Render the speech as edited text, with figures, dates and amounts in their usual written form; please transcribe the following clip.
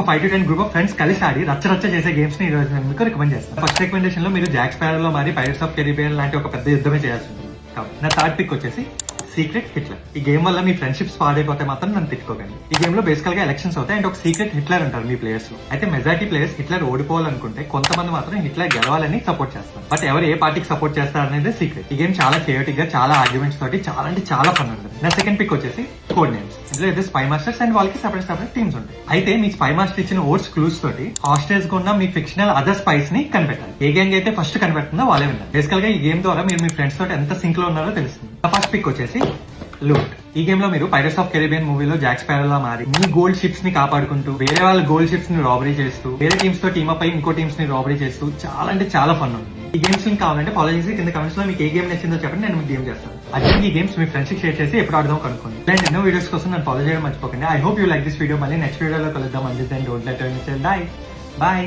5 to 10 group of friends కలిసి ఆడి రచ్చ చేసే గేమ్స్ ని ఈ రోజు నేను మీకు రికమెండ్ చేస్తాను. ఫస్ట్ రికమెండేషన్ లో మీరు జాక్ స్పారో లో మరి పైరట్స్ ఆఫ్ కెరీబియన్ లాంటి ఒక పెద్ద యుద్ధమే చేయాల్సి ఉంటుంది. నా థర్డ్ పిక్ వచ్చేసి సీక్రెట్ హిట్లర్. ఈ గేమ్ వల్ల మీ ఫ్రెండ్షిప్స్ పాడైపోతే మాత్రం నన్ను తిట్టుకోకండి. ఈ గేమ్ లో బేసికల్ గా ఎలక్షన్స్ అవుతాయి అండ్ ఒక సీక్రెట్ హిట్లర్ ఉంటారు మీ ప్లేయర్స్ లో. అయితే మెజారిటీ ప్లేయర్స్ హిట్లర్ ఓడిపోవాలనుకుంటే కొంతమంది మాత్రం హిట్లర్ గెలవాలని సపోర్ట్ చేస్తారు. బట్ ఎవరు ఏ పార్టీకి సపోర్ట్ చేస్తారు అనేది సీక్రెట్. ఈ గేమ్ చాలా కేయోటిక్ గా, చాలా ఆర్గ్యుమెంట్స్ తోటి చాలా ఫన్ ఉంటుంది. నా సెకండ్ పిక్ వచ్చేసి కోడ్ నేమ్స్. ఇందులో అయితే స్పై మాస్టర్స్ అండ్ వాళ్ళకి సెపరేట్ టీమ్స్ ఉంటాయి. అయితే మీ స్పై మాస్టర్ ఇచ్చిన ఓట్స్ క్లూస్ తోటి హాస్టేజ్ గా ఉన్న మీ ఫిక్షనల్ అదర్ స్పైస్ ని కనిపెట్టాలి. ఏ గ్యాంగ్ అయితే ఫస్ట్ కనిపెడుతుందో వాళ్ళే విన్నారు. బేసికల్ గా ఈ గేమ్ ద్వారా మీరు మీ ఫ్రెండ్స్ తోటి ఎంత సింక్ లో ఉన్నారో తెలుస్తుంది. ఫస్ట్ పిక్ వచ్చేసి లూట్. ఈ గేమ్ లో మీరు పైరట్స్ ఆఫ్ కెరీబియన్ మూవీలో జాక్ స్పారోలా మారి మీ గోల్డ్ షిప్స్ ని కాపాడుకుంటూ వేరే వాళ్ళ గోల్డ్ షిప్స్ ని రాబరీ చేస్తూ వేరే టీమ్స్ తో టీమ్ అప్ అయి ఇంకో టీమ్స్ ని రాబరీ చేస్తూ చాలా ఫన్ ఉంది. ఈ గేమ్స్ లింక్ కావాలంటే ఫాలో చేసి కింద కమెంట్స్ లో మీకు ఏ గేమ్ నచ్చిందో చెప్పండి, నేను మీకు గేమ్ చేస్తాను. అదే ఈ గేమ్స్ మీ ఫ్రెండ్స్ కి షేర్ చేసి ఎప్పుడు ఆడదాం కనుక్కోండి. ఇలాంటి ఎన్నో వీడియోస్ కోసం నన్ను ఫాలో చేయడం మర్చిపోకండి. I hope you like this video. మళ్ళీ నెక్స్ట్ వీడియోలో కలుద్దాం. అంతే, డోంట్ లెట్ బాయ్.